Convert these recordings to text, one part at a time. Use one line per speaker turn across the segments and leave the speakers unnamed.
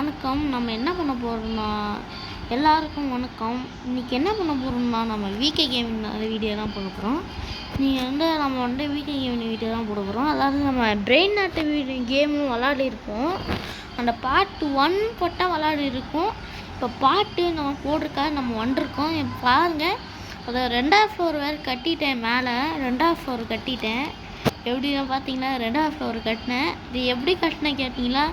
வணக்கம். நம்ம என்ன பண்ண போகிறோம்னா, எல்லாருக்கும் வணக்கம். இன்றைக்கி என்ன பண்ண போகிறோம்னா, நம்ம விகே கேமிங் வீடியோ தான் போட போகிறோம். நம்ம விகே கேமிங் வீடியோ தான் போட போகிறோம். அதாவது நம்ம பிரெயின் நாட்டு கேமும் விளாடிருக்கோம். அந்த பார்ட் 1 போட்டால் விளாடிருக்கோம். இப்போ பார்ட்டு நம்ம போட்டிருக்காது நம்ம வந்துருக்கோம். பாருங்கள், அதை 2வது ஃப்ளோர் வேறு கட்டிட்டேன். மேலே 2வது ஃப்ளோர் கட்டிட்டேன். எப்படின்னா பார்த்தீங்களா, 2வது ஃப்ளோர் கட்டினேன். இது எப்படி கட்டினேன் கேட்டிங்களா,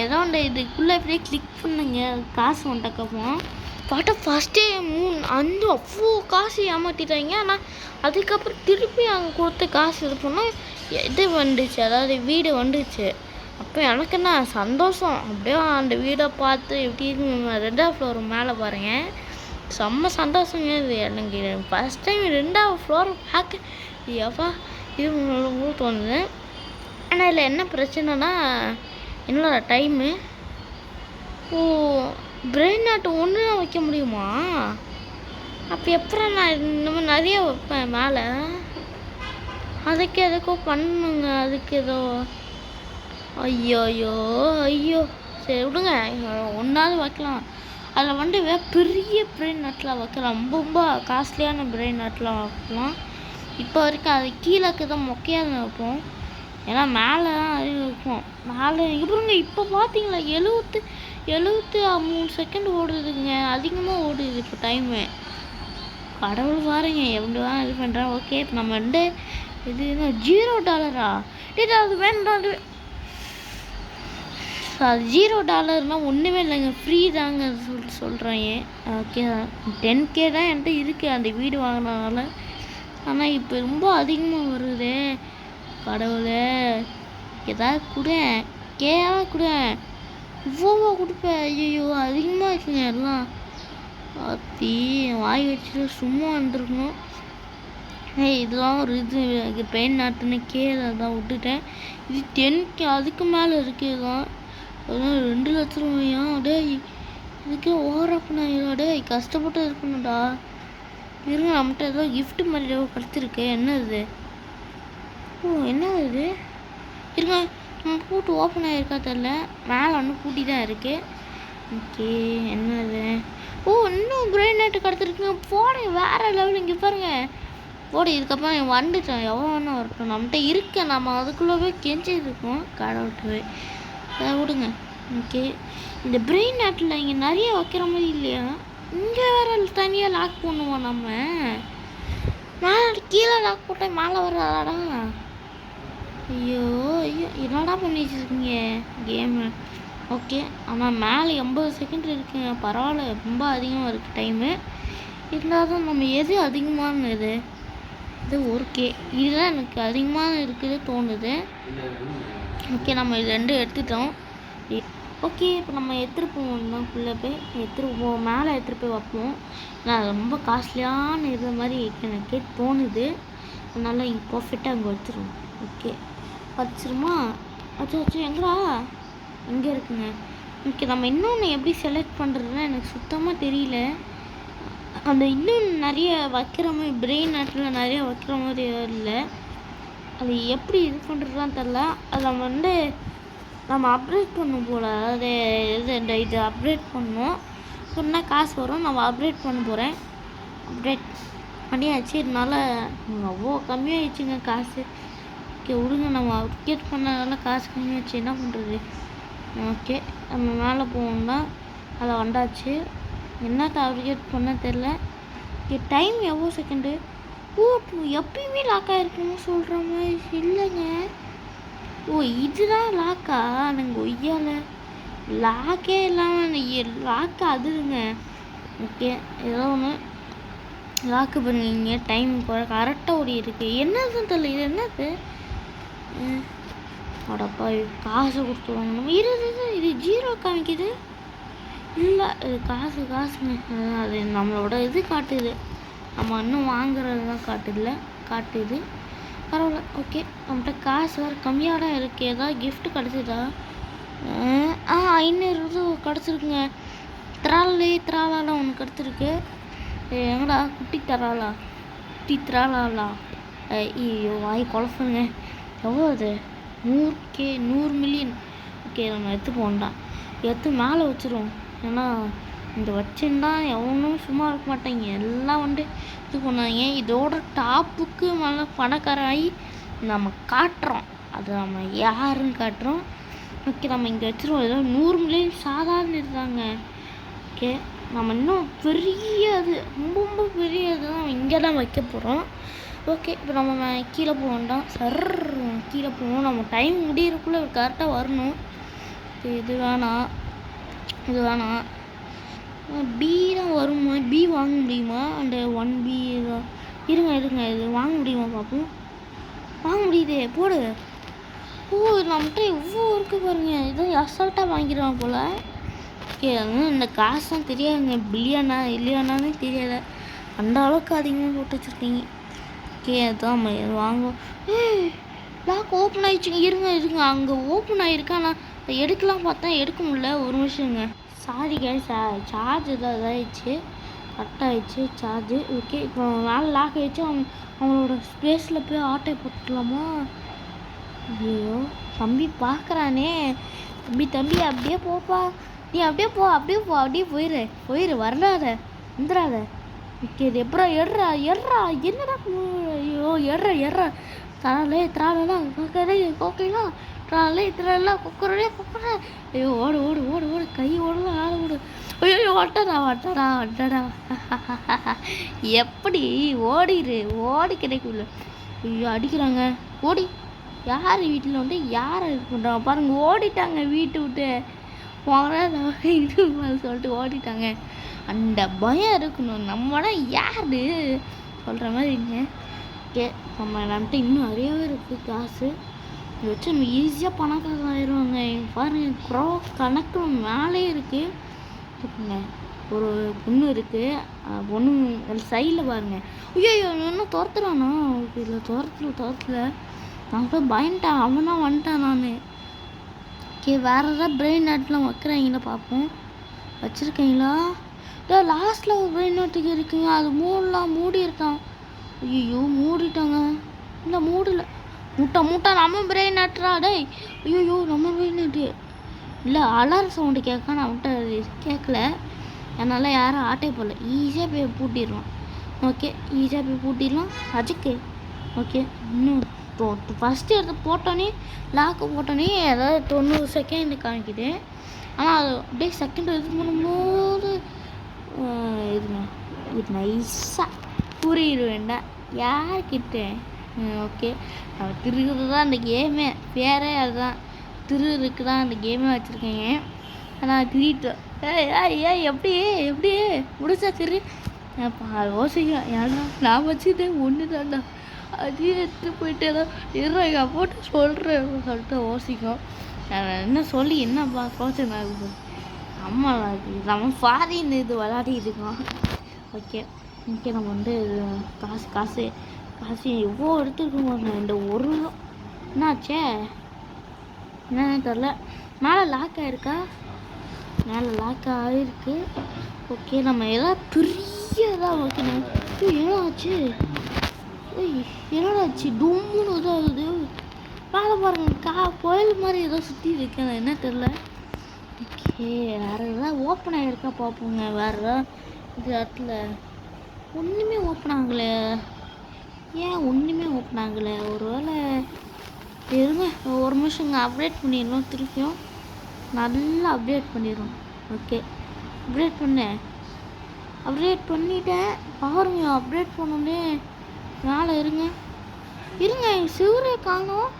ஏதோ அந்த இதுக்குள்ளே அப்படியே கிளிக் பண்ணுங்க, காசு வந்துட்டக்கப்போம் பார்த்தா ஃபஸ்ட்டே 3-5 அவ்வளோ காசு ஏமாற்றிட்டாங்க. ஆனால் அதுக்கப்புறம் திருப்பி அங்கே கொடுத்த காசு இது பண்ணால் இது வந்துச்சு, அதாவது வீடு வந்துச்சு. அப்போ எனக்கு என்ன சந்தோஷம். அப்படியே அந்த வீடை பார்த்து எப்படி 2வது ஃப்ளோர் மேலே பாருங்கள், செம்ம சந்தோஷங்க. இது எனக்கு ஃபஸ்ட் டைம் 2வது ஃப்ளோர் பார்க்க எவ்வளோ இது தோணுது. ஆனால் இதில் என்ன பிரச்சனைனா, என்னோட டைமு பிரெயின் நாட்டு ஒன்று தான் வைக்க முடியுமா? அப்போ எப்போ நான் இந்த மாதிரி நிறைய வைப்பேன் மேலே, அதுக்கு எதுக்கோ பண்ணுங்க, அதுக்கு ஏதோ ஐயோ சரி விடுங்க, ஒன்றாவது வைக்கலாம். அதில் பெரிய பிரெயின் நாட்டெலாம் வைக்கலாம், ரொம்ப காஸ்ட்லியான பிரெயின் நாட்டெலாம் வைக்கலாம். இப்போ வரைக்கும் அது கீழே தான் மொக்கையாக வைப்போம், ஏன்னா மேலே தான் அது இருக்கும். மேலே இப்படிங்க இப்போ பார்த்தீங்களா 73 செகண்ட் ஓடுதுங்க, அதிகமாக ஓடுது இப்போ டைமு. கடவுள் பாருங்க எப்படிதான் இது பண்ணுறேன். ஓகே, இப்போ நம்ம இது $0 அது வேண்டாம். அது $0 ஒன்றுமே இல்லைங்க, ஃப்ரீ தாங்க சொல்கிறேன். ஓகே, 10K தான் என்கிட்ட இருக்குது அந்த வீடு வாங்கினதுனால. ஆனால் இப்போ ரொம்ப அதிகமாக வருது. கடவுளே, ஏதாவது கூட கேவாக கூட இவ்வளோ கொடுப்பேன். ஐயோ அதிகமாக இருக்குங்க எல்லாம். அத்தி வாய் வச்சுட்டு சும்மா வந்துருக்கணும். இதெல்லாம் ஒரு இது பெயின் நாட்டுன்னு தான் விட்டுட்டேன். இது 10K அதுக்கு மேலே இருக்குது. தான் அதெல்லாம் 2 லட்சம் ரூபாயா? டே இதுக்கே ஓவராக டே கஷ்டப்பட்டு இருக்கணும்டா. இருங்க, நம்மகிட்ட ஏதோ கிஃப்ட் மாதிரி ஏதோ கிடச்சிருக்கு. என்ன இது? என்ன இது? இருங்க, நம்ம பூட்டு ஓப்பன் ஆகிருக்கா தெரில. மேலே ஒன்று பூட்டி தான் இருக்குது. ஓகே, என்னது? இன்னும் பிரெயின் நாட்டு கிடச்சிருக்குங்க. போடுங்க, வேறு லெவல். இங்கே பாருங்கள், போடு. இதுக்கப்புறம் வந்துட்டோம், எவ்வளோ வேணா வரட்டும், நம்மகிட்ட இருக்க. நம்ம அதுக்குள்ளே கெஞ்சி இருக்கோம் கடவுள்கிட்ட. அதை விடுங்க. ஓகே, இந்த பிரெயின் நாட்டில் இங்கே நிறைய வைக்கிற மாதிரி இல்லையா? இங்கே வேறு தனியாக லாக் பண்ணுவோம் நம்ம. மேலே கீழே லாக் போட்டால் மேலே வராடா. ஐயோ என்னடா பண்ணி வச்சுருக்கீங்க கேமு? ஓகே, ஆனால் மேலே 80 செகண்ட் இருக்குங்க, பரவாயில்ல, ரொம்ப அதிகமாக இருக்குது டைமு. இருந்தாலும் நம்ம எது அதிகமானது? இது 1K, இதுதான் எனக்கு அதிகமாக இருக்குது தோணுது. ஓகே, நம்ம இது 2 எடுத்துட்டோம். ஓகே, இப்போ நம்ம எடுத்துகிட்டு போவோம், உள்ளே போய் மேலே எடுத்துகிட்டு போய் வைப்போம். நான் ரொம்ப காஸ்ட்லியான இது மாதிரி எனக்கே தோணுது. அதனால் இங்கே பர்ஃபெக்டாக அங்கே வச்சுருவோம். ஓகே, வச்சிருமா? அச்சோ எங்கடா? இங்கே இருக்குங்க. ஓகே, நம்ம இன்னொன்று எப்படி செலக்ட் பண்ணுறதுன்னு எனக்கு சுத்தமாக தெரியல. அந்த இன்னும் நிறைய வைக்கிற மாதிரி பிரெயின் நாட்டில் நிறைய வைக்கிற மாதிரி இல்லை. அது எப்படி இது பண்ணுறதுலாம் தெரில. அதை நம்ம அப்கிரேட் பண்ணும் போல். அது இது அப்கிரேட் பண்ணணும், சொன்னால் காசு வரும். நம்ம அப்கிரேட் பண்ண போகிறேன். அப்கிரேட் பண்ணியாச்சு. இதனால அவ்வளோ கம்மியாகிடுச்சுங்க காசு. ஓகே விடுங்க, நம்ம அப்கிரேட் பண்ணதால காசு கம்மியாச்சு, என்ன பண்ணுறது? ஓகே, நம்ம மேலே போகணும்னா அதை வந்தாச்சு. என்னத்தை அப்கிரேட் பண்ண தெரில. ஓகே, டைம் எவ்வளோ செகண்டு? எப்பயுமே லாக் ஆகிருக்குன்னு சொல்கிற மாதிரி இல்லைங்க. இதுதான் லாக்கா? நாங்கள் ஒய்யால லாக்கே இல்லாமல் லாக்கு அதுங்க. ஓகே, ஏதோ ஒன்று லாக்கு பண்ணுவீங்க. டைம் கரெக்டாக ஓடி இருக்குது. என்னதுன்னு தெரியல. இது என்னது? அடப்பா, காசு கொடுத்து வாங்கணும். இது 0 காமிக்குது. இல்லை, இது காசுங்க. அது நம்மளோட இது காட்டுது, நம்ம இன்னும் வாங்குறது தான் காட்டுது. பரவாயில்ல. ஓகே, நம்மகிட்ட காசு வேறு கம்மியாக தான் இருக்குது. ஏதாவது கிஃப்ட் கிடச்சிதா? 500 கிடச்சிருக்குங்க. திராலாலாம் ஒன்று கிடச்சிருக்கு. எங்கடா குட்டி திராலா? ஐயோ வாய் குழப்பங்க. எவ்வளோ அது? 100K 100 million. ஓகே நம்ம எடுத்து போகண்டாம், எடுத்து மேலே வச்சுருவோம். ஏன்னா இந்த வச்சுருந்தா எவனும் சும்மா இருக்க மாட்டாங்க, எல்லாம் வந்து இது பண்ணாங்க. இதோட டாப்புக்கு மேலே பணக்காராகி நம்ம காட்டுறோம், அது நம்ம யாருன்னு காட்டுறோம். ஓகே நம்ம இங்கே வச்சுருவோம். ஏதோ 100 மில்லியன் சாதாரண இருந்தாங்க. ஓகே நம்ம இன்னும் பெரிய அது ரொம்ப ரொம்ப பெரிய இதுதான் இங்கே தான் வைக்க போகிறோம். ஓகே இப்போ நம்ம கீழே போக வேண்டாம், கீழே போவோம். நம்ம டைம் முடியறதுக்குள்ளே கரெக்டாக வரணும். இது வேணாம், இது வேணாம். பி தான் வருமா? பி வாங்க முடியுமா? அந்த 1B தான் இருங்க இது வாங்க முடியுமா பார்ப்போம். வாங்க முடியுதே, போடு. ஓ நம்மகிட்ட எவ்வளோ இருக்குது பாருங்க, இதை அசால்ட்டாக வாங்கிடுவான் போல். ஓகே அதுவும் இந்த காசும் தெரியாதுங்க, பில்லியனா இல்லையானான்னு தெரியலை, அந்த அளவுக்கு அதிகமாக போட்டு வச்சுருக்கீங்க. ஓகே அதுதான் நம்ம வாங்குவோம். லாக் ஓப்பன் ஆகிடுச்சுங்க, இருங்க அங்கே ஓப்பன் ஆகிருக்கு. ஆனால் எடுக்கலாம் பார்த்தா எடுக்க முடியல. ஒரு நிமிஷங்க, சாரி கேஸ், சார்ஜ் இதாகிடுச்சு, கட் ஆகிடுச்சு சார்ஜு. ஓகே இப்போ மேலே லாக் ஆகிடுச்சு. அவங்களோட ஸ்பேஸில் போய் ஆட்டை போட்டுக்கலாமா? ஐயோ தம்பி பார்க்குறானே, தம்பி அப்படியே போப்பா, நீ அப்படியே போயிரு வரலாத வந்துடாத. ஓகே இது எப்பறம் எட்றா என்னடா? ஐயோ எட்றா திராலாம் கோக்கலாம் திராலாம் கொக்குறே. ஐயோ ஓடு கை ஓடலாம் ஆள ஓடு. ஐயோ வட்டடா எப்படி ஓடி கிடைக்குள்ள. ஐயோ அடிக்கிறாங்க, ஓடி. யார் வீட்டில் வந்து யாரை இது பண்ணுறாங்க பாருங்க, ஓடிட்டாங்க வீட்டை விட்டு. இது சொல்லிட்டு ஓடிட்டாங்க. அந்த பயம் இருக்கணும், நம்மனா யாரு சொல்கிற மாதிரிங்க. ஓகே நம்ம நம்மகிட்ட இன்னும் நிறையாவே இருக்குது காசு, இதை வச்சு நம்ம ஈஸியாக பணக்காரங்க ஆயிடுவாங்க. பாருங்க க்ரோ கணக்கு மேலே இருக்குது. ஒரு பொண்ணு இருக்குது, பொண்ணு சைடில் பாருங்கள். ஐயோ இன்னும் துரத்துறானா? இல்லை துரத்துல நான் போய் பயன்ட்டான், அவனா வந்துட்டான். நான் ஓகே வேறு ஏதாவது பிரெயின் நாட்லாம் வைக்கிறாங்களா பார்ப்போம். வச்சுருக்கீங்களா? இல்லை லாஸ்ட்டில் ஒரு பிரெயின் நாட்டுக்கு இருக்குங்க, அது மூடி இருக்கான். ஐயோ மூடிட்டாங்க. இல்லை மூடலை, மூட்டை நம்ம பிரெயின் நாட்டுறா டேய். ஐயோ நம்ம பிரெயின் நாட்டு இல்லை. அலாரம் சவுண்டு கேட்க நான் கேட்கல, அதனால் யாரும் ஆட்டே போடல. ஈஸியாக போய் பூட்டிடலாம். ஓகே ஈஸியாக போய் பூட்டிடலாம். அஜிக்கு ஓகே இன்னும் ஃபஸ்ட்டு எடுத்து போட்டோன்னே லாக்கு போட்டோன்னே ஏதாவது 90 செகண்ட் காமிக்குது. ஆனால் அது அப்படியே செகண்ட் இது பண்ணும்போது இது நைஸாக புரியிட வேண்டாம் யார்கிட்ட. ஓகே திருகிறது தான் அந்த கேமே, பேரே அதுதான், திருருக்கு தான் அந்த கேமே வச்சுருக்கேங்க. ஆனால் திருட்டோம். ஏய் எப்படி முடிச்சா திரு யோசிக்கிறேன். ஏன்னா நான் வச்சுட்டேன் ஒன்று தான்டா, அதையும் எடுத்து போயிட்டு தான் எங்கள் அப்பாட்ட சொல்கிறேன் சொல்லிட்டு யோசிக்கும். என்ன சொல்லி என்னப்பா யோசனை ஆகுது. அம்மா நம்ம ஃபாரின் இது விளையாடி இருக்கோம். ஓகே நம்ம வந்து காசு எவ்வளோ எடுத்துருக்கோம். இந்த ஒரு என்னாச்சே என்னன்னு தெரில. மேலே லாக் ஆகிருக்கா? மேலே லாக் ஆகிருக்கு. ஓகே நம்ம எதாவது பெரிய இதாக வைக்கணும். ஏதாச்சு என்னடாச்சு டொம்முன்னு இதாகுது. மேலே பாருங்க கோயில் மாதிரி ஏதோ சுற்றி இருக்கேன், என்ன தெரில. ஓகே வேறு எதாவது ஓப்பன் ஆகிருக்கா பார்ப்போங்க. வேறு எதாவது இது இடத்துல ஒன்றுமே ஓப்பன் ஆகலை. ஏன் ஒன்றுமே ஓப்பன் ஆகலை? ஒரு வேளை இருங்க ஒரு நிமிஷங்க, அப்டேட் பண்ணிடலாம். திருப்பியும் நல்லா அப்டேட் பண்ணிடுவோம். ஓகே அப்டேட் பண்ணிட்டேன் பாருங்க. அப்டேட் பண்ணோடனே மேலே இருங்க செவரே காணோம்.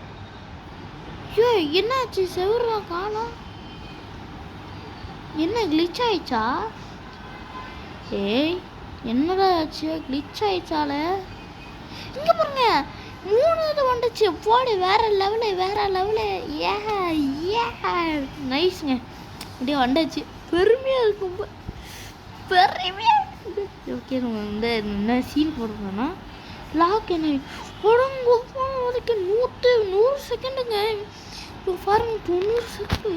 ஐயோ என்னாச்சு? செவரா காணோம். என்ன கிளிச் ஆயிடுச்சா? ஏய் என்னடா ஆச்சு? கிளிச் ஆயிடுச்சால. இங்கே பாருங்க 3 இது வந்துச்சு. போடு வேற லெவலு. ஏ நைஸ்ங்க, அப்படியே வந்துச்சு. பெருமையாக இருக்கும், பெருமையாக. ஓகே நம்ம வந்து என்ன சீன் போடுறோம்னா லாக் என்ன அதுக்கு 100 செகண்டுங்க. இப்போ பாருங்க 90 செகண்டு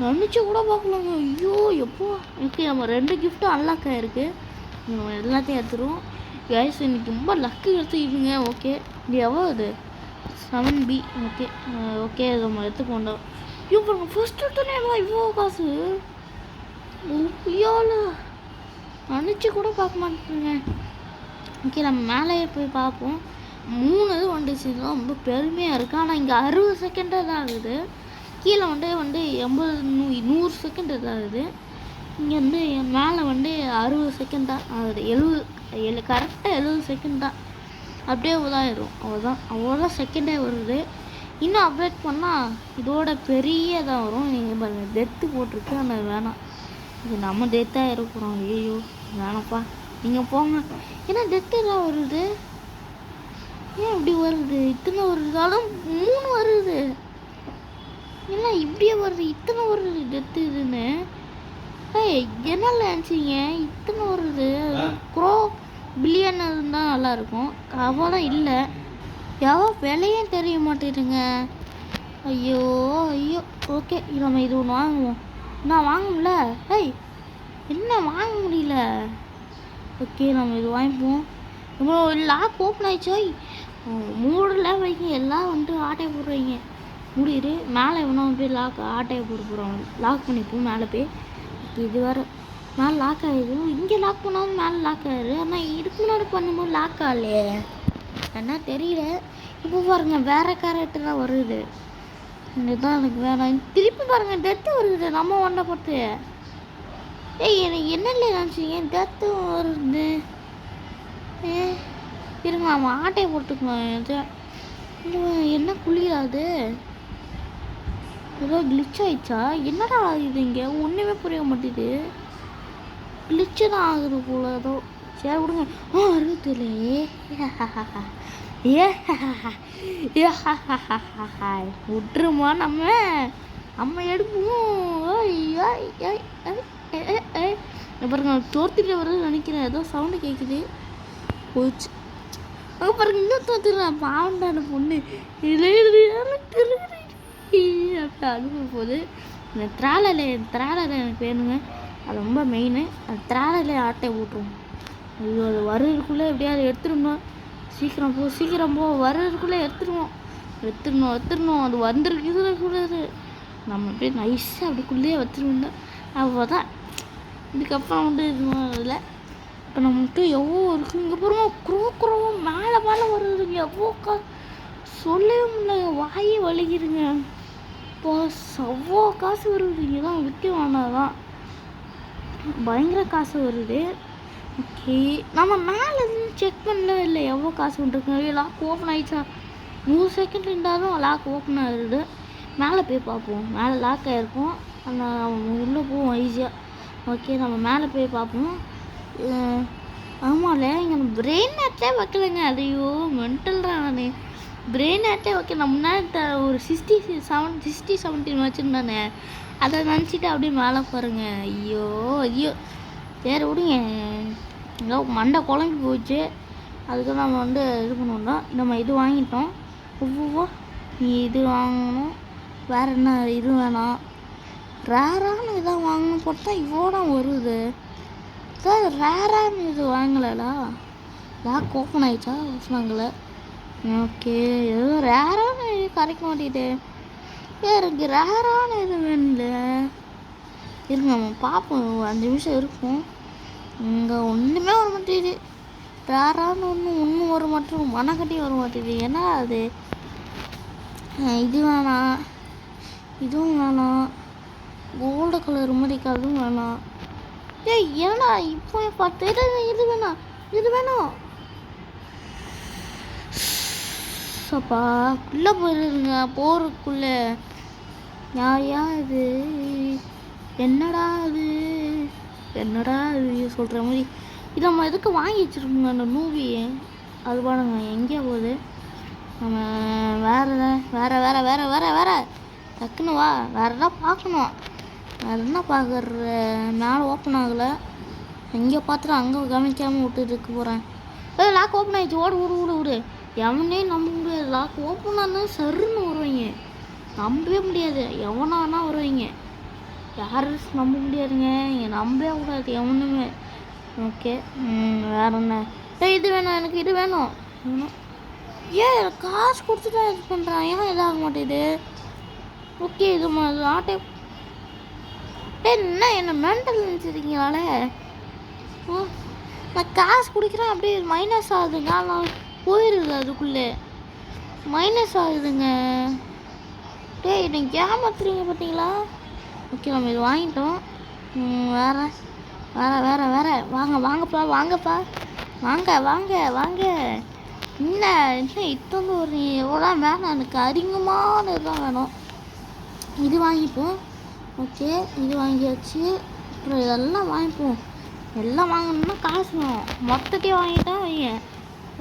நினச்சி கூட பார்க்கலாங்க. ஐயோ எப்போ. ஓகே நம்ம 2 கிஃப்ட்டும் அன்லாக் ஆகிருக்கு. நம்ம எல்லாத்தையும் எடுத்துருவோம். கைஸ் இன்னைக்கு ரொம்ப லக்கு எடுத்துக்கிட்டுங்க. ஓகே இது எவ்வளோ இது 7B. ஓகே நம்ம எடுத்துக்கொண்டோம். இவ்வளோ ஃபர்ஸ்ட் எடுத்தோன்னே இவ்வளோ காசு ஐயோல நினச்சி கூட பார்க்க மாட்டேங்க. ஓகே நம்ம மேலேயே போய் பார்ப்போம். 3 இது வந்துச்சு, ரொம்ப பெருமையாக இருக்குது. ஆனால் இங்கே 60 செகண்ட் தான் ஆகுது. கீழே வந்து 80 100 செகண்ட் இதாகுது. இங்கே வந்து மேலே வந்து 60 செகண்ட் தான் ஆகுது. 70 கரெக்டாக 70 செகண்ட் தான் அப்படியே இதாகிடும். அவ்வளோதான் செகண்டே வருது. இன்னும் அப்டேட் பண்ணால் இதோட பெரியதாக வரும். நீங்கள் பாருங்கள் டெத்து போட்டிருக்கு, ஆனால் வேணாம், இது நம்ம டெத்தாக இருக்கிறோம். ஐயோ வேணாப்பா, நீங்கள் போங்க. ஏன்னா டெத்து எல்லாம் வருது, ஏன் இப்படி வருது? இத்தனை வருதாலும் 3 வருது, என்ன இப்படியே வருது? இத்தனை வருது டெத்து இதுன்னு. என்ன நினச்சிங்க இத்தனை வருது? க்ரோ பில்லியன் இருந்தால் நல்லாயிருக்கும், அவ்வளோ இல்லை. எவ்வளோ விலையும் தெரிய மாட்டேதுங்க. ஐயோ ஐயோ. ஓகே நம்ம இது ஒன்று வாங்குவோம். நான் வாங்கல, என்ன வாங்க முடியல. ஓகே நம்ம இது வாங்கிப்போம். இப்போ லாக் ஓப்பன் ஆயிடுச்சோ, மூடில் வைங்க, எல்லாம் வந்துட்டு ஆட்டையை போடுறீங்க. முடியுது மேலே எவனா போய் ஆட்டையை போட்டு போகிறோம். லாக் பண்ணிப்போம் மேலே போய். இது வேறு மேலே லாக் ஆகிடும். இங்கே லாக் பண்ணாலும் மேலே லாக் ஆகிடுது. ஆனால் இதுக்கு முன்னாடி பண்ணும்போது லாக் ஆகலையே, என்ன தெரியல. இப்போ பாருங்கள் வேறு கேரக்டர் தான் வருது. இதுதான் எனக்கு வேணாம். திருப்பி பாருங்கள் டெத்து வருது நம்ம ஒன்றை பொறுத்து. எனக்கு என்னல நினச்சிங்க டெத்து வருது. இருங்க நம்ம ஆட்டையை போட்டுக்கலாம். என்ன குளிராது? ஏதோ கிளிச் ஆயிடுச்சா? என்னடா ஆகுது இங்கே? ஒன்றுமே புரிய மாட்டேது. கிளிச்சு தான் ஆகுது போல ஏதோ. சரி விடுங்க. அறுபத்துல விட்டுருமா, நம்ம எடுப்போம். பாருங்க தோர்த்துட்டு வருது நினைக்கிறேன். ஏதோ சவுண்டு கேட்குது. போச்சு அங்கே பாருங்க, இன்னும் தோத்துடுறேன். பாவண்டான பொண்ணு அப்படி அனுப்ப போகுது. இந்த திராலலை எனக்கு வேணுங்க, அது ரொம்ப மெயினு. அந்த திராலலை ஆட்டையை போட்டுருவோம். ஐயோ அது வர்றதுக்குள்ளே எப்படியாவது எடுத்துடணும். சீக்கிரம் போ வர்றதுக்குள்ளே எடுத்துடணும். அது வந்துருக்குது. நம்ம அப்படியே நைஸாக அப்படிக்குள்ளேயே வச்சுருந்தோம். அவ்வளோதான். இதுக்கப்புறம் வந்து இல்லை. இப்போ நம்மகிட்ட எவ்வளோ இருக்குது இங்கே பாருங்க. குரோவோ மேலே வருதுங்க. எவ்வளோ சொல்லவே முடியல, வாயே வலிக்குதுங்க. இப்போ அவ்வளோ காசு வருது. இங்கே தான் விற்க வேணாதான், பயங்கர காசு வருது. ஓகே நம்ம மேலே இருந்து செக் பண்ணவே இல்லை எவ்வளோ காசு வந்துருக்கு. லாக் ஓப்பன் ஆகிடுச்சா? 100 செகண்ட் இருந்தாலும் லாக் ஓப்பன் ஆகிடுது. மேலே போய் பார்ப்போம். மேலே லாக் ஆகிருக்கும், ஆனால் உள்ளே போவோம் ஈஸியாக. ஓகே நம்ம மேலே போய் பார்ப்போம். ஆமாம்ல இங்கே பிரெயின் ஆட்டே வைக்கலைங்க. அதையோ மென்டல் தான். நான் பிரெயின் ஆட்டே வைக்க நம்ம முன்னாடி ஒரு 60-17 வச்சுருந்தானே, அதை நினச்சிட்டு அப்படியே மேலே பாருங்க. ஐயோ சரி விடுங்க. எங்கே மண்டை குழம்பி போச்சு. அதுக்கு நம்ம வந்து இது பண்ணுவோம்னா நம்ம இது வாங்கிட்டோம். ஒவ்வொரு நீ இது வாங்கணும், வேறு என்ன இது வேணாம். ரேரான இதாக வாங்கணும் போட்டால் இவ்வளோ வருது. சார் ரேரான இது வாங்கலடா. லாக் ஓப்பன் ஆகிடுச்சா? வாங்கலை. ஓகே ஏதோ ரேரான இது கரைக்க மாட்டேது. எனக்கு ரேரான இது வேணும்ல. இருங்க நம்ம பார்ப்போம். 5 நிமிஷம் இருக்கும். இங்கே ஒன்றுமே வர மாட்டேது. ரேரான ஒன்றும் வர மாட்டேன். மனக்கட்டி வர மாட்டேது. ஏன்னா அது இது வேணாம், இதுவும் வேணாம், கோல்டு கலர் மாதிரி அதுவும் வேணாம். ஏன்னா இப்போ பார்த்து இது வேணாம். அப்பா உள்ளே போயிருங்க. போகிறதுக்குள்ளே யாரையா இது? என்னடா இது சொல்கிற மாதிரி. இது நம்ம எதுக்கு வாங்கி வச்சுருக்கோங்க அந்த மூவியை? அது பாருங்க எங்கே போகுது. நம்ம வேற டக்குன்னு வா. வேறு எதாவது பார்க்கணும். வேறு என்ன பார்க்குற? மேலே ஓப்பன் ஆகலை. எங்கே பார்த்துட்டு அங்கே கவனிக்காமல் விட்டுட்டு இருக்க போகிறேன். லாக் ஓப்பன் ஆகிடுச்சு. ஓடு. எவனே நம்ப முடியாது. லாக் ஓப்பன் ஆனால் சருன்னு வருவாங்க. நம்பவே முடியாது. எவனா வருவாங்க. யாரும் நம்ப முடியாதுங்க. இங்கே நம்பவே கூடாது எவனுமே. ஓகே வேறு என்ன? இது வேணும், எனக்கு இது வேணும். ஏன் காசு கொடுத்துட்டா இது பண்ணுறான்? ஏன் இதாக மாட்டேது? ஓகே இது ஆட்டோ என்ன என்ன மென்டல் நினச்சிருக்கீங்களே. நான் காசு குடிக்கிறேன் அப்படியே மைனஸ் ஆகுதுங்க. நான் போயிடுது அதுக்குள்ளே மைனஸ் ஆகுதுங்க. டேய் நீங்கள் ஏமாத்துறீங்க பார்த்தீங்களா. ஓகே நம்ம இது வாங்கிட்டோம். வேறு வேறு வேறு வேறு வாங்கப்பா வாங்க வாங்க. என்ன இத்தனை ஒரு எவ்வளோ வேணாம், எனக்கு அதிகமான இதுதான் வேணும். இது வாங்கிப்போம். ஓகே இது வாங்கியாச்சு. அப்புறம் இதெல்லாம் வாங்கிப்போம். எல்லாம் வாங்கணும்னா காசு வேணும். மொத்தத்தையும் வாங்கிட்டா வைங்க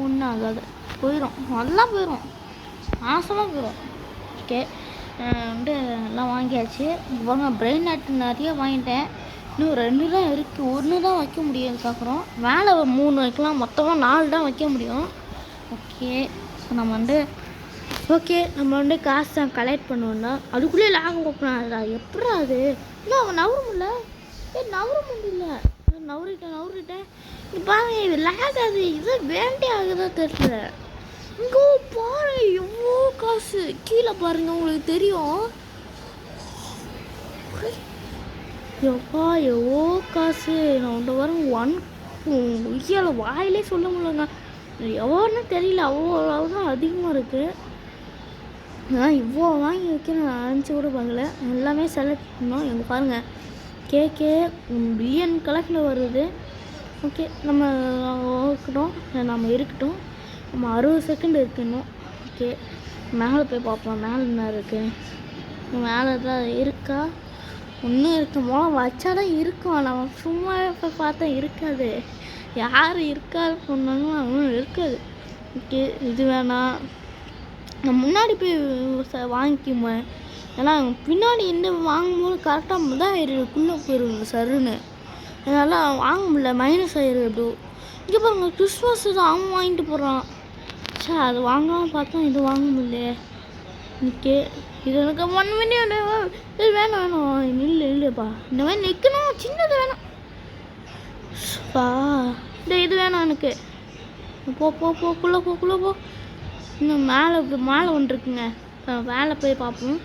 ஒன்றும் ஆகாது, போயிடும், நல்லா போயிடும், மாசமாக போயிடும். ஓகே வந்து எல்லாம் வாங்கியாச்சு. இப்போ பிரெயின் நாட்டு நிறைய வாங்கிட்டேன். இன்னும் 2 தான் இருக்குது. 1 தான் வைக்க முடியும். அதுக்கப்புறம் மேலே 3 வைக்கலாம். மொத்தமாக 4 தான் வைக்க முடியும். ஓகே ஸோ நம்ம வந்து காசு தான் கலெக்ட் பண்ணுவோம்னா அதுக்குள்ளே லாக் ஓப்பன் ஆகுதா? எப்படி அது இல்லை அவன் நவர முடியல. நவர முடியல. நவரிட்டேன். இது பாருங்க இது லாக் ஆகுது. இது வேண்டே ஆகுதா தெரியல. இங்கே பாரு எவ்வளோ காசு கீழே பாருங்க, உங்களுக்கு தெரியும். எவ்வளோ காசு நான் உண்ட வரும் உய்யால வாயிலே சொல்ல முடியலங்க. எவ்வளோன்னு தெரியல, அவ்வளோதான் அதிகமாக இருக்குது. நான் இவ்வளோ வாங்கி வைக்க நான் நினச்சி கூட பார்க்கல. எல்லாமே செலக்ட் பண்ணோம். எங்கே பாருங்கள் கேக்கே பில்லியன் கணக்கில் வருது. ஓகே நம்ம இருக்கட்டும். நம்ம 60 செகண்ட் இருக்கணும். ஓகே மேலே போய் பார்ப்போம். மேலே என்ன இருக்குது? மேலே தான் இருக்கா? ஒன்றும் இருக்க மூலம் வச்சாதான் இருக்கும். நம்ம சும்மா போய் பார்த்தா இருக்காது. யார் இருக்காது சொன்னாலும் அவனும் இருக்காது. ஓகே இது வேணாம். நான் முன்னாடி போய் வாங்கிக்குமே. ஏன்னா பின்னாடி என்ன வாங்கும்போது கரெக்டாக தான் ஆயிடுக்குள்ளே போயிடுங்க சருன்னு. அதனால் வாங்க முடியல, மைனஸ் ஆயிடுது. எப்படியோ இங்கே பாருங்க கிறிஸ்மஸ் தான் அவன் வாங்கிட்டு போகிறான். சார் அது வாங்கலாம் பார்த்தா இது வாங்க முடியல. ஓகே இது எனக்கு 1 மில்லியன் இது வேணும். இல்லைப்பா இந்த மாதிரி நிற்கணும். சின்னது வேணும் பா. இது வேணும் எனக்கு. போக்குள்ளே போ. இன்னும் மேலே ஒன்று இருக்குங்க. மேலே போய் பார்ப்போம்.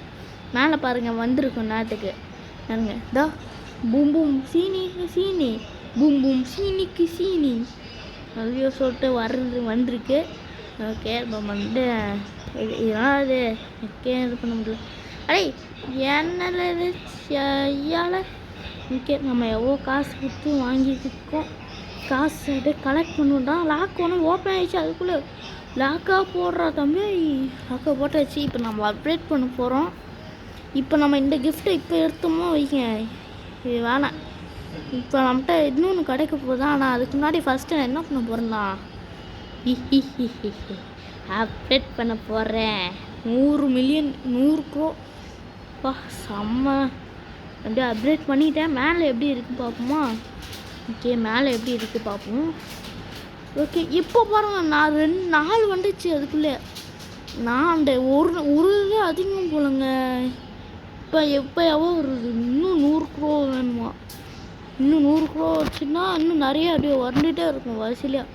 மேலே பாருங்கள் வந்திருக்கும் நேரத்துக்கு பாருங்க. இதோ பூம் பூம் சீனி பூம் சீனிக்கு சீனி அதையோ சொல்லிட்டு வந்திருக்கு. ஓகே இப்போ வந்து இதெல்லாம் அது இது பண்ண முடியல. அடே என்னல இது ஐயால. ஓகே நம்ம எவ்வளோ காசு கொடுத்து வாங்கியிருக்கோம். காசு அப்படியே கலெக்ட் பண்ணுவோம். லாக் ஒன்று ஓப்பன் ஆகிடுச்சு. அதுக்குள்ளே லாக்காக போடுறா தம்பி. லாக்காக போட்டாச்சு. இப்போ நம்ம அப்டேட் பண்ண போகிறோம். இப்போ நம்ம இந்த கிஃப்ட்டை இப்போ எடுத்தோமோ வைங்க, இது வேணாம். இப்போ நம்மகிட்ட இன்னொன்று கிடைக்க போகுது. ஆனால் அதுக்கு முன்னாடி ஃபஸ்ட்டு நான் என்ன பண்ண போகிறேன்னா அப்டேட் பண்ண போகிறேன். 100 மில்லியன் 100 க்ரோ பா செம்ம. அப்படியே அப்டேட் பண்ணிட்டேன். மேலே எப்படி இருக்குது பார்ப்போமா? ஓகே மேலே எப்படி இருக்குது பார்ப்போம். ஓகே இப்போ பாருங்கள் நான் 4 வந்துச்சு. அதுக்குள்ளே நான் அந்த ஒரு இது அதிகம் போலங்க. இப்போ எவ்வளோ வருது? இன்னும் 100 க்ரோ வேணுமா? இன்னும் 100 க்ரோ வச்சுன்னா இன்னும் நிறைய அப்படியே வந்துகிட்டே இருக்கும் வரிசையிலையாக.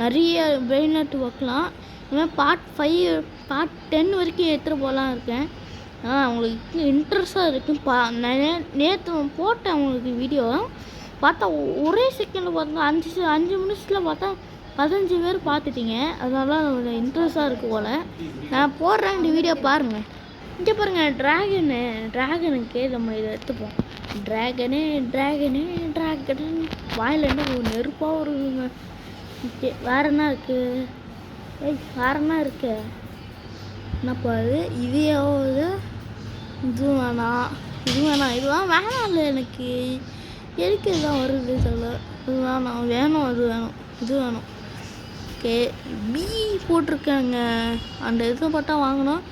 நிறைய பிரெயின் நாட்டு வைக்கலாம். இதுமாதிரி பார்ட் 5 பார்ட் 10 வரைக்கும் எடுத்துகிட்டு போகலாம் இருக்கேன். அவங்களுக்கு இன்ட்ரெஸ்டாக இருக்குது. நேற்று போட்டேன் அவங்களுக்கு வீடியோ பார்த்தா ஒரே செகண்டில் பார்த்தா 5 நிமிஷத்தில் பார்த்தா 15 பேர் பார்த்துட்டீங்க. அதனால கொஞ்சம் இன்ட்ரெஸ்டாக இருக்குது போல். நான் போடுறேன் இந்த வீடியோ பாருங்கள். இங்கே பாருங்கள் ட்ராகனுக்கு நம்ம இதை எடுத்துப்போம். ட்ராகனு வாயில் என்ன நெருப்பாக வருதுங்க. ஓகே வேறு என்ன இருக்குது? வேறு என்ன இருக்கு? என்னப்பா அது? இதையாவது இது வேணாம் இதுதான் வேணாம். இல்லை எனக்கு எதுக்கு இதுதான் வருது சொல்ல. இது வேணும் இது வேணும். ஓகே பி போட்டிருக்காங்க. அந்த இது பார்த்தா வாங்கினோம்.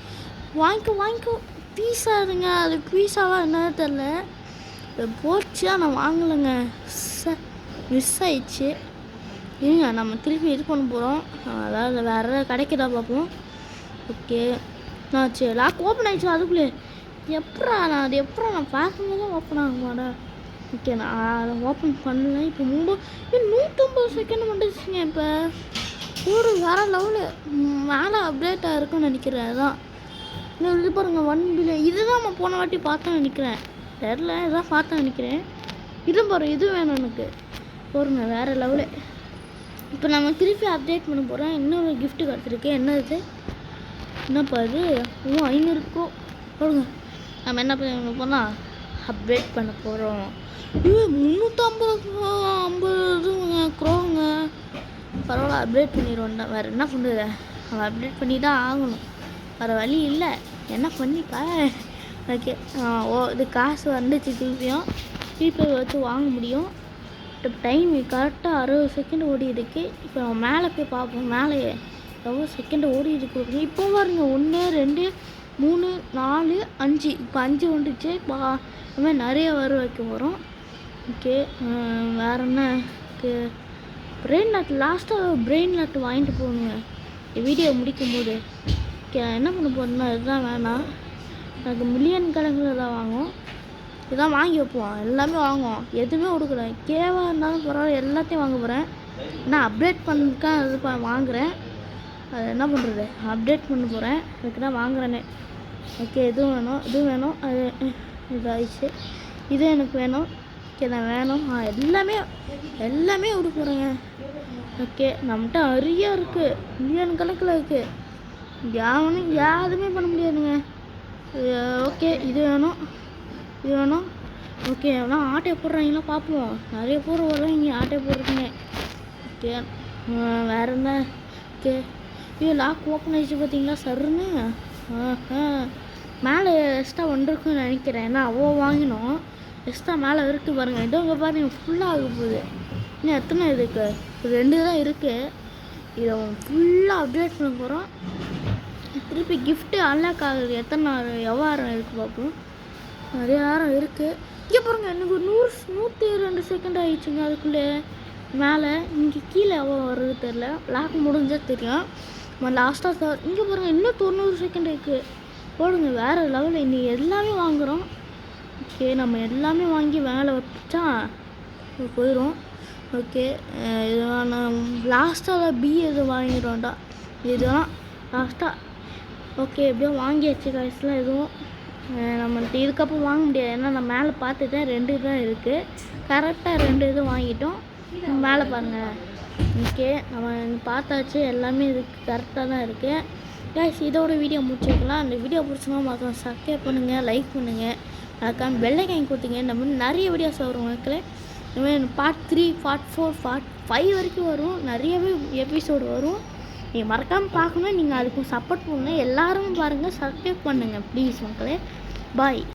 வாங்கிக்கோ பீஸாதுங்க. அது பீஸாவாக என்னன்னு தெரில. போச்சு நான் வாங்கலைங்க. மிஸ் ஆயிடுச்சு. இல்லைங்க நம்ம திருப்பி இது பண்ண போகிறோம். அதாவது வேறு ஏதாவது கிடைக்குதா பார்ப்போம். ஓகே நான் சரி லாக் ஓப்பன் ஆகிடுச்சு. அதுக்குள்ளே நான் பார்க்கும்போது தான் ஓப்பன் ஆக மாட்டா. ஓகே நான் அதை ஓப்பன் பண்ணல. இப்போ 150 செகண்ட் வந்துடுச்சுங்க. இப்போ ஒரு வேறு லெவலு மேலே அப்டேட்டாக இருக்குன்னு நினைக்கிறேன். அதான் இன்னும் இது பாருங்கள் 1 பில்லியன். இதுதான் நம்ம போன வாட்டி பார்த்தோன்னு நினைக்கிறேன். தெரில இதான் பார்த்தேன் நினைக்கிறேன். இது பாருங்க, இது வேணும் எனக்கு. போருங்க வேறு லெவலு. இப்போ நம்ம திருப்பி அப்டேட் பண்ண போகிறோம். இன்னொரு கிஃப்ட்டு கிடச்சிருக்கு. என்ன இது? என்னப்பா இது? 500 போடுங்க. நம்ம என்ன பண்ண போனால் அப்டேட் பண்ண போகிறோம். 350 க்ரோங்க. பரவாயில்ல, அப்டேட் பண்ணிடுவோம் தான். வேறு என்ன பண்ணுறது? அவன் அப்டேட் பண்ணி தான் ஆகணும். வேறு வழி இல்லை. என்ன பண்ணிப்பா? ஓகே. இது காசு வந்துச்சு. திருப்பி வச்சு வாங்க முடியும். இப்போ டைம் கரெக்டாக 60 செகண்ட் ஓடி இருக்கு. இப்போ நம்ம மேலே போய் பார்ப்போம். மேலே எவ்வளோ செகண்ட் ஓடி இருக்கு. இப்போ பாருங்க 1 2 3 4 5. இப்போ 5 வந்துச்சு. இப்போ அது மாதிரி நிறைய வர வைக்க போகிறோம். ஓகே. வேறு என்ன? பிரெயின் லாட் லாஸ்ட்டாக பிரெயின் லாட் வாங்கிட்டு போகணுங்க வீடியோ முடிக்கும் போது. ஓகே, என்ன பண்ண போகிறேன்னா இதுதான் வேணாம். எனக்கு மில்லியன் கணக்கில் தான் வாங்கும். இதான் வாங்கி வைப்போம். எல்லாமே வாங்குவோம். எதுவுமே கொடுக்குறேன். கேவாக இருந்தாலும் பரவாயில்ல, எல்லாத்தையும் வாங்க போகிறேன். நான் அப்டேட் பண்ணிருக்கேன். அது வாங்குகிறேன். அது என்ன பண்ணுறது? அப்டேட் பண்ண போகிறேன். அதுக்கு தான் வாங்குறேனே. ஓகே, இதுவும் வேணும், இதுவும் வேணும். அது இதாகிடுச்சு. இது எனக்கு வேணும். ஓகே, நான் வேணும். எல்லாமே கொடுக்க போகிறேங்க. ஓகே, நம்மகிட்ட நிறைய இருக்குது. மில்லியன் கணக்கில் இருக்குது. யாருமே பண்ண முடியாதுங்க. ஓகே, இது வேணும், இது வேணும். ஓகே, ஆனால் ஆட்டையை போடுறாங்களா பார்ப்போம். நிறைய பேர் வர்றாங்க ஆட்டையை போடுறீங்க. ஓகே, வேறு என்ன? ஓகே, ஐயோ லாக் ஓப்பன் ஆகிடுச்சு பார்த்தீங்களா சருன்னு. மேலே எக்ஸ்ட்ரா வந்துருக்குன்னு நினைக்கிறேன். ஏன்னா வாங்கினோம். எக்ஸ்ட்ரா மேலே இருக்குது பாருங்கள். இதோ இங்கே பாருங்கள், ஃபுல்லாக ஆக போகுது. இன்னும் எத்தனை இருக்குது? 2 தான் இருக்குது. இதை ஃபுல்லாக அப்டேட் பண்ண போகிறோம். திருப்பி கிஃப்ட்டு அன்லாக் ஆகுது. எத்தனை எவ்வாரம் இருக்குது பார்ப்போம். நிறைய நேரம் இருக்குது. இங்கே பாருங்கள், எனக்கு ஒரு 102 செகண்ட் ஆகிடுச்சுங்க. அதுக்குள்ளே மேலே இங்கே கீழே எவ்வளோ வருது தெரில. லாக் முடிஞ்சால் தெரியும். நம்ம லாஸ்ட்டாக இங்கே பாருங்கள், இன்னும் 90 செகண்ட் இருக்குது. போடுங்க வேறு லெவலில். இன்றைக்கி எல்லாமே வாங்குகிறோம். ஓகே, நம்ம எல்லாமே வாங்கி வேலை வச்சா போயிடும். ஓகே, இதுவான லாஸ்ட்டாக எது வாங்கிடுவோம்டா. இதுதான் லாஸ்ட்டாக. ஓகே, எப்படியோ வாங்கியாச்சு. காசுலாம் எதுவும் நம்ம இதுக்கப்புறம் வாங்க முடியாது. ஏன்னா நான் மேலே பார்த்துட்டேன் 2 தான் இருக்குது. கரெக்டாக 2 இது வாங்கிட்டோம். மேலே பாருங்கள். ஓகே, நம்ம பார்த்தாச்சு. எல்லாமே இதுக்கு கரெக்டாக தான் இருக்குது. கைஸ், இதோட வீடியோ முடிச்சுக்கலாம். அந்த வீடியோ பிடிச்சோன்னா மறக்காம சப்ஸ்கிரைப் பண்ணுங்கள், லைக் பண்ணுங்கள், மறக்காம பெல் ஐக்கான் கொடுத்தீங்க. இந்த மாதிரி நிறைய வீடியோஸ் வரும் மக்களே. இந்த மாதிரி பார்ட் 3 பார்ட் 4 பார்ட் 5 வரைக்கும் வரும். நிறையவே எபிசோடு வரும். நீங்கள் மறக்காமல் பார்க்கணும். நீங்கள் அதுக்கு சப்போர்ட் பண்ணுங்கள். எல்லோரும் பாருங்கள், சப்ஸ்கிரைப் பண்ணுங்கள் ப்ளீஸ் மக்களே. பாய்.